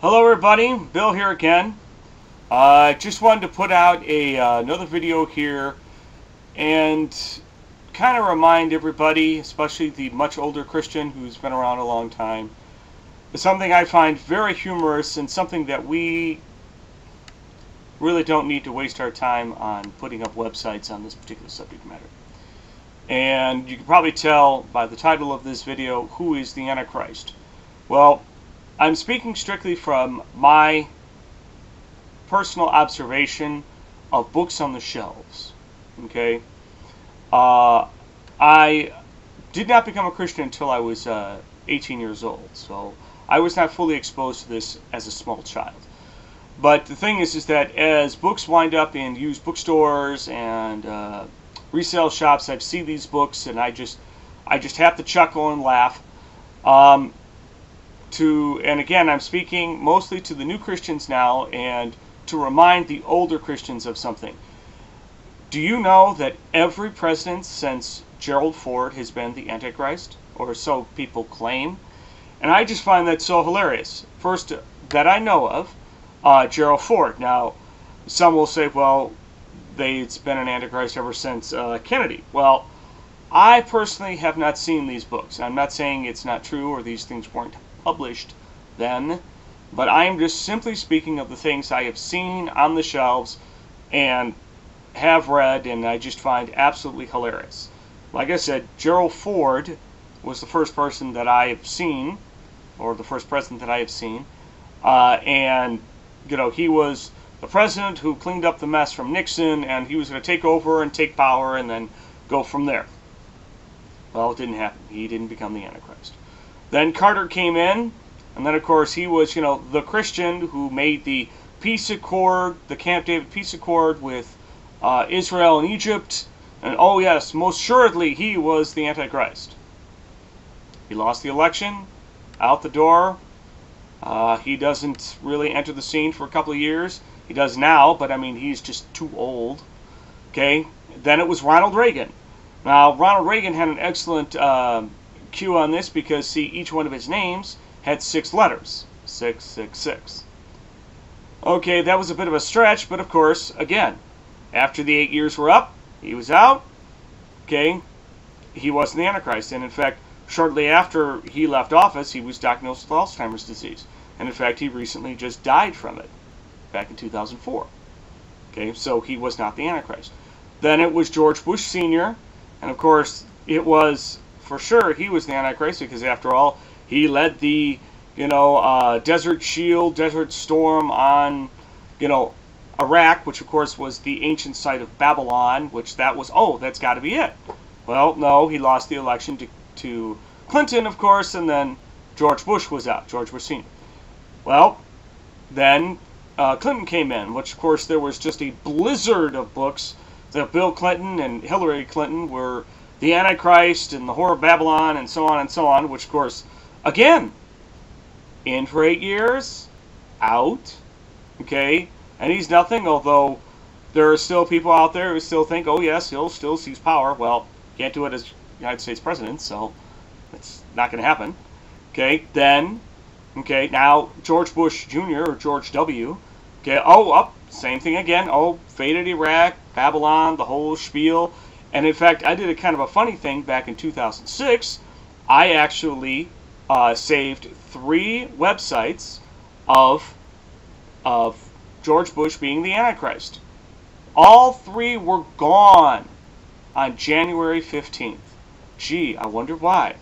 Hello everybody, Bill here again. Just wanted to put out another video here and kind of remind everybody, especially the much older Christian who's been around a long time, of something I find very humorous and something that we really don't need to waste our time on putting up websites on this particular subject matter. And you can probably tell by the title of this video, who is the Antichrist? Well, I'm speaking strictly from my personal observation of books on the shelves. Okay, I did not become a Christian until I was 18 years old, so I was not fully exposed to this as a small child. But the thing is that as books wind up in used bookstores and resale shops, I see these books and I just have to chuckle and laugh. And again, I'm speaking mostly to the new Christians now, and to remind the older Christians of something. Do you know that every president since Gerald Ford has been the Antichrist? Or so people claim. And I just find that so hilarious. First, that I know of, Gerald Ford. Now, some will say, well, it's been an Antichrist ever since Kennedy. Well, I personally have not seen these books. I'm not saying it's not true or these things weren't published then, but I am just simply speaking of the things I have seen on the shelves and have read, and I just find absolutely hilarious. Like I said, Gerald Ford was the first person that I have seen, or the first president that I have seen, and you know, he was the president who cleaned up the mess from Nixon, and he was going to take over and take power and then go from there. Well, it didn't happen. He didn't become the Antichrist. Then Carter came in, and then of course he was, you know, the Christian who made the peace accord, the Camp David peace accord with Israel and Egypt, and oh yes, most assuredly he was the Antichrist. He lost the election, out the door. He doesn't really enter the scene for a couple of years. He does now, but I mean, he's just too old. Okay, then it was Ronald Reagan. Now, Ronald Reagan had an excellent cue on this because, see, each one of his names had 6 letters. 666. Okay, that was a bit of a stretch, but of course, again, after the 8 years were up, he was out. Okay, he wasn't the Antichrist. And in fact, shortly after he left office, he was diagnosed with Alzheimer's disease. And in fact, he recently just died from it back in 2004. Okay, so he was not the Antichrist. Then it was George Bush Sr., and of course, it was for sure he was the Antichrist because, after all, he led the, you know, Desert Shield, Desert Storm on, you know, Iraq, which of course was the ancient site of Babylon, which that was, oh, that's got to be it. Well, no, he lost the election to Clinton, of course, and then George Bush was out, George Bush Sr. Well, then Clinton came in, which of course there was just a blizzard of books that Bill Clinton and Hillary Clinton were the Antichrist and the Whore of Babylon and so on, which of course, again, in for 8 years, out, okay, and he's nothing, although there are still people out there who still think, oh yes, he'll still seize power. Well, can't do it as United States President, so it's not going to happen. Okay, then, okay, now George Bush Jr. or George W., okay, same thing again, faded Iraq, Babylon, the whole spiel. And in fact, I did a kind of a funny thing back in 2006. I actually saved 3 websites of George Bush being the Antichrist. All 3 were gone on January 15th. Gee, I wonder why.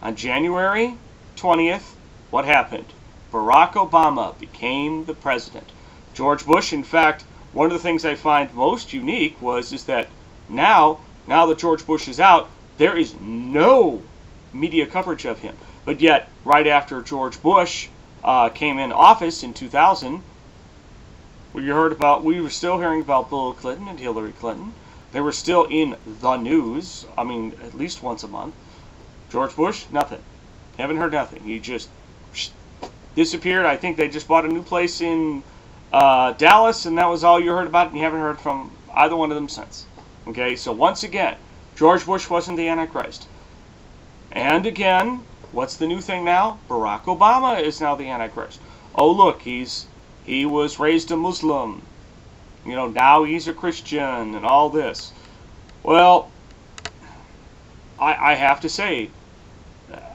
On January 20th, what happened? Barack Obama became the president. George Bush, in fact, one of the things I find most unique is that now that George Bush is out, there is no media coverage of him. But yet, right after George Bush came in office in 2000, we were still hearing about Bill Clinton and Hillary Clinton. They were still in the news, I mean, at least once a month. George Bush, nothing. Haven't heard nothing. He just disappeared. I think they just bought a new place in Dallas, and that was all you heard about, and you haven't heard from either one of them since. Okay, so once again, George Bush wasn't the Antichrist. And again, what's the new thing now? Barack Obama is now the Antichrist. oh look, he was raised a Muslim, you know, now he's a Christian and all this. Well, I have to say,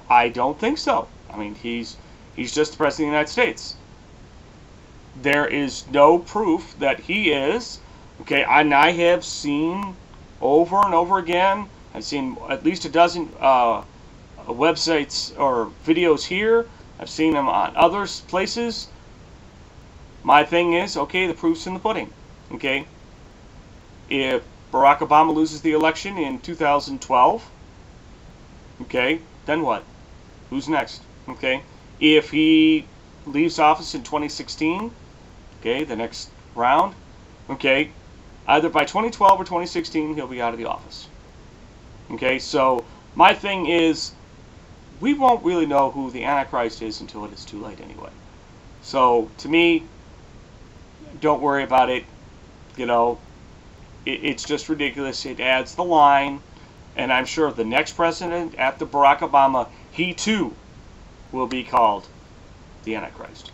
I don't think so. I mean, he's just the President of the United States. There is no proof that he is. Okay, and I have seen over and over again, I've seen at least a dozen websites or videos here. I've seen them on other places. My thing is, okay, the proof's in the pudding. Okay, if Barack Obama loses the election in 2012, okay, then what? Who's next? Okay, if he leaves office in 2016, okay, the next round, okay, either by 2012 or 2016, he'll be out of the office. Okay, so my thing is, we won't really know who the Antichrist is until it is too late anyway. So, to me, don't worry about it. You know, it's just ridiculous. It adds the line, and I'm sure the next president after Barack Obama, he too will be called the Antichrist.